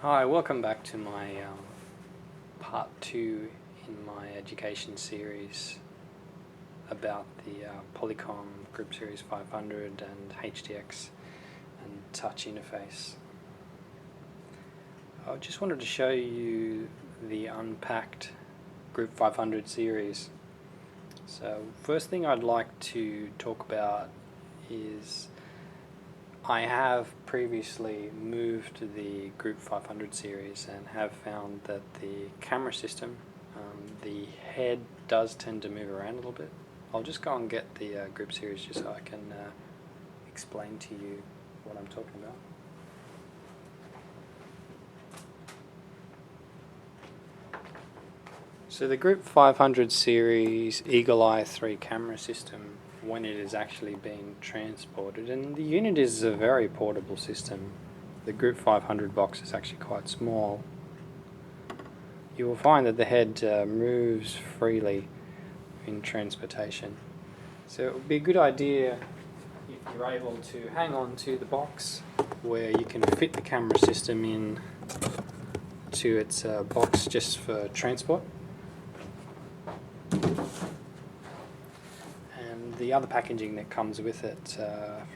Hi, welcome back to my part 2 in my education series about the Polycom Group Series 500 and HDX and touch interface. I just wanted to show you the unpacked Group 500 series. So first thing I'd like to talk about is I have previously moved the Group 500 series and have found that the camera system, the head does tend to move around a little bit. I'll just go and get the Group series just so I can explain to you what I'm talking about. So the Group 500 series Eagle Eye 3 camera system, when it is actually being transported, and the unit is a very portable system. The Group 500 box is actually quite small. You will find that the head moves freely in transportation. So it would be a good idea if you're able to hang on to the box where you can fit the camera system in to its box just for transport. The other packaging that comes with it,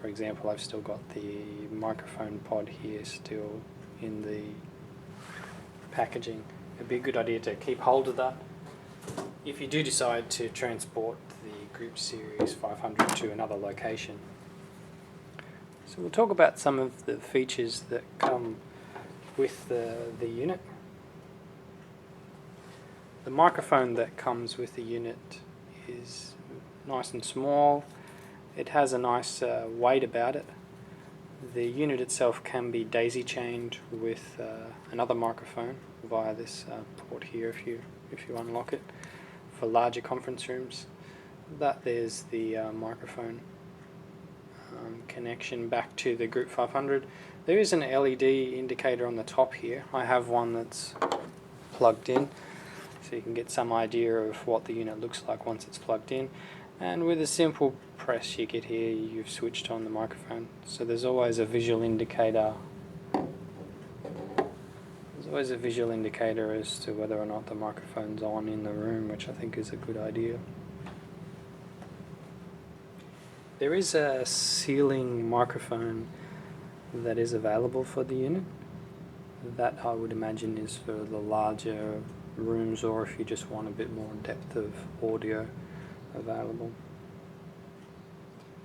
for example, I've still got the microphone pod here still in the packaging. It'd be a good idea to keep hold of that if you do decide to transport the Group Series 500 to another location. So we'll talk about some of the features that come with the unit. The microphone that comes with the unit is nice and small. It has a nice weight about it. The unit itself can be daisy chained with another microphone via this port here if you unlock it for larger conference rooms. There's the microphone connection back to the Group 500. There is an LED indicator on the top here. I have one that's plugged in, so you can get some idea of what the unit looks like once it's plugged in. And with a simple press you get here, you've switched on the microphone. So there's always a visual indicator. There's always a visual indicator as to whether or not the microphone's on in the room, which I think is a good idea. There is a ceiling microphone that is available for the unit. That I would imagine is for the larger rooms, or if you just want a bit more depth of audio available.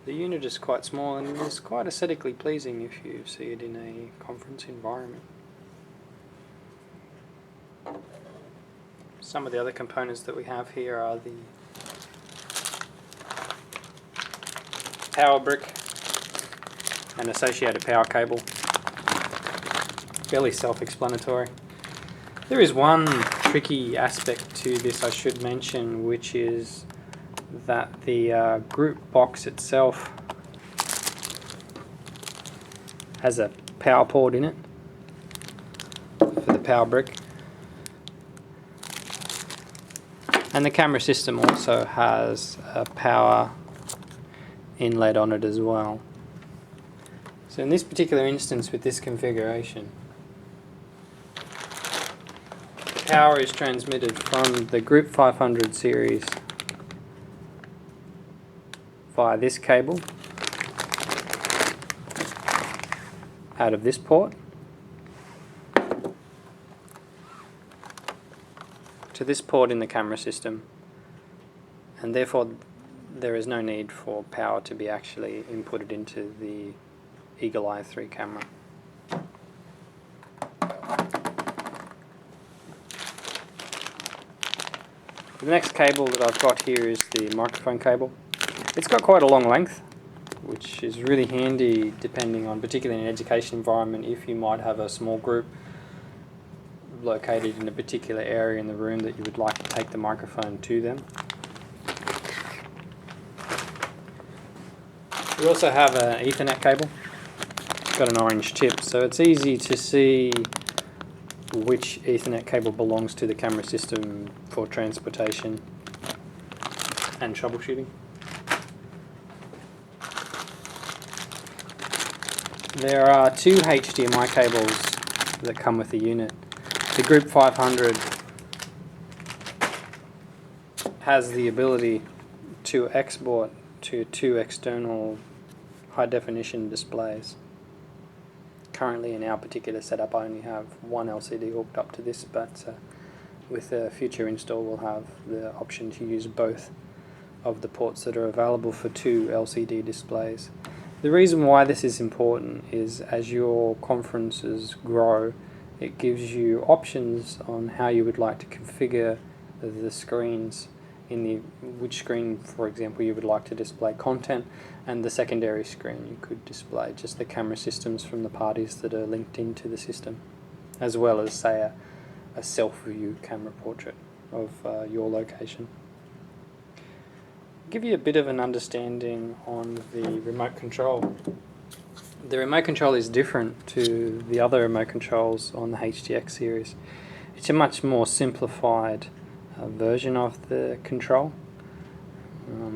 The unit is quite small and is quite aesthetically pleasing if you see it in a conference environment. Some of the other components that we have here are the power brick and associated power cable. Fairly self-explanatory. There is one tricky aspect to this I should mention, which is that the group box itself has a power port in it for the power brick, and the camera system also has a power inlet on it as well. So in this particular instance with this configuration, power is transmitted from the Group 500 series via this cable out of this port to this port in the camera system, and therefore there is no need for power to be actually inputted into the Eagle Eye 3 camera. The next cable that I've got here is the microphone cable. It's got quite a long length, which is really handy depending on, particularly in an education environment, if you might have a small group located in a particular area in the room that you would like to take the microphone to them. We also have an Ethernet cable. It's got an orange tip, so it's easy to see which Ethernet cable belongs to the camera system for transportation and troubleshooting. There are two HDMI cables that come with the unit. The Group 500 has the ability to export to 2 external high-definition displays. Currently in our particular setup I only have one LCD hooked up to this, but with a future install we'll have the option to use both of the ports that are available for 2 LCD displays. The reason why this is important is as your conferences grow, it gives you options on how you would like to configure the screens in which screen, for example, you would like to display content, and the secondary screen you could display just the camera systems from the parties that are linked into the system, as well as, say, a self-view camera portrait of your location. Give you a bit of an understanding on the remote control. The remote control is different to the other remote controls on the HDX series. It's a much more simplified version of the control.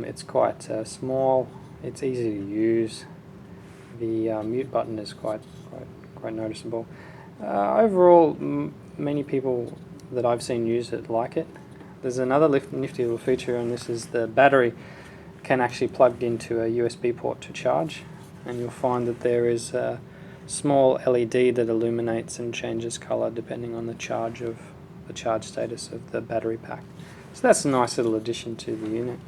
It's quite small, it's easy to use. The mute button is quite noticeable. Overall, many people that I've seen use it like it. There's another nifty little feature, and this is the battery can actually plug into a USB port to charge, and you'll find that there is a small LED that illuminates and changes color depending on the charge status of the battery pack. So that's a nice little addition to the unit.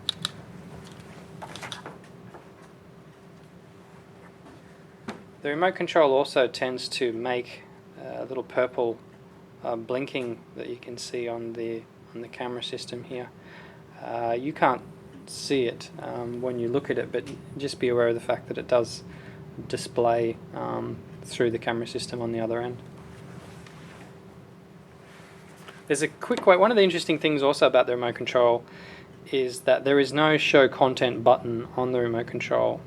The remote control also tends to make a little purple blinking that you can see on the camera system here. You can't see it when you look at it, but just be aware of the fact that it does display through the camera system on the other end. There's a quick way. One of the interesting things also about the remote control is that there is no show content button on the remote control,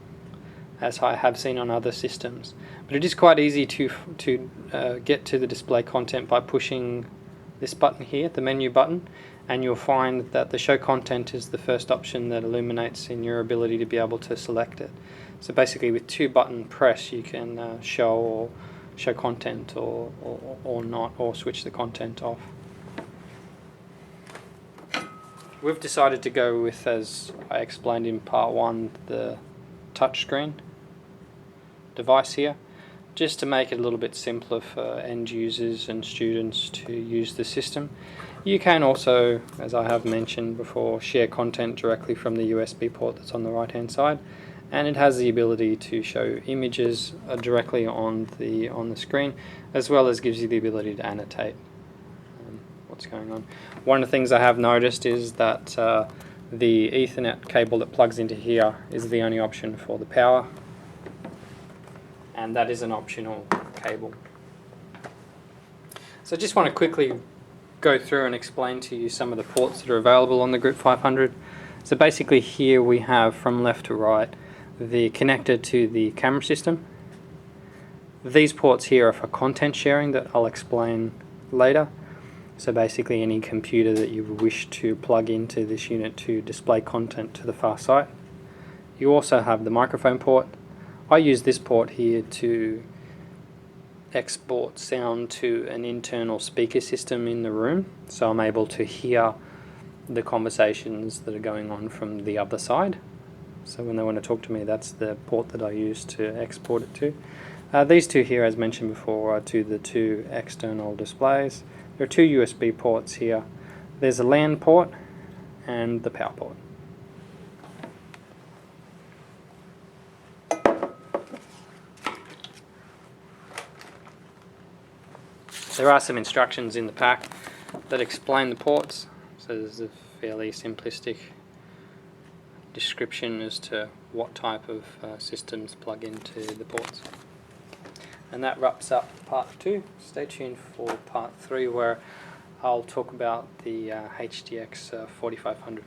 as I have seen on other systems. But it is quite easy to get to the display content by pushing this button here, the menu button, and you'll find that the show content is the first option that illuminates in your ability to be able to select it. So basically with 2-button press you can show content or not, or switch the content off. We've decided to go with, as I explained in part 1, the touchscreen device here, just to make it a little bit simpler for end users and students to use the system. You can also, as I have mentioned before, share content directly from the USB port that's on the right hand side, and it has the ability to show images directly on the screen, as well as gives you the ability to annotate what's going on. One of the things I have noticed is that the Ethernet cable that plugs into here is the only option for the power, and that is an optional cable. So I just want to quickly go through and explain to you some of the ports that are available on the Group 500. So basically here we have, from left to right, the connector to the camera system. These ports here are for content sharing that I'll explain later. So basically any computer that you wish to plug into this unit to display content to the far side. You also have the microphone port. I use this port here to export sound to an internal speaker system in the room, so I'm able to hear the conversations that are going on from the other side. So when they want to talk to me, that's the port that I use to export it to. These two here, as mentioned before, are to the 2 external displays. There are 2 USB ports here. There's a LAN port and the power port. There are some instructions in the pack that explain the ports, so there's a fairly simplistic description as to what type of systems plug into the ports. And that wraps up part 2. Stay tuned for part 3, where I'll talk about the HDX 4500.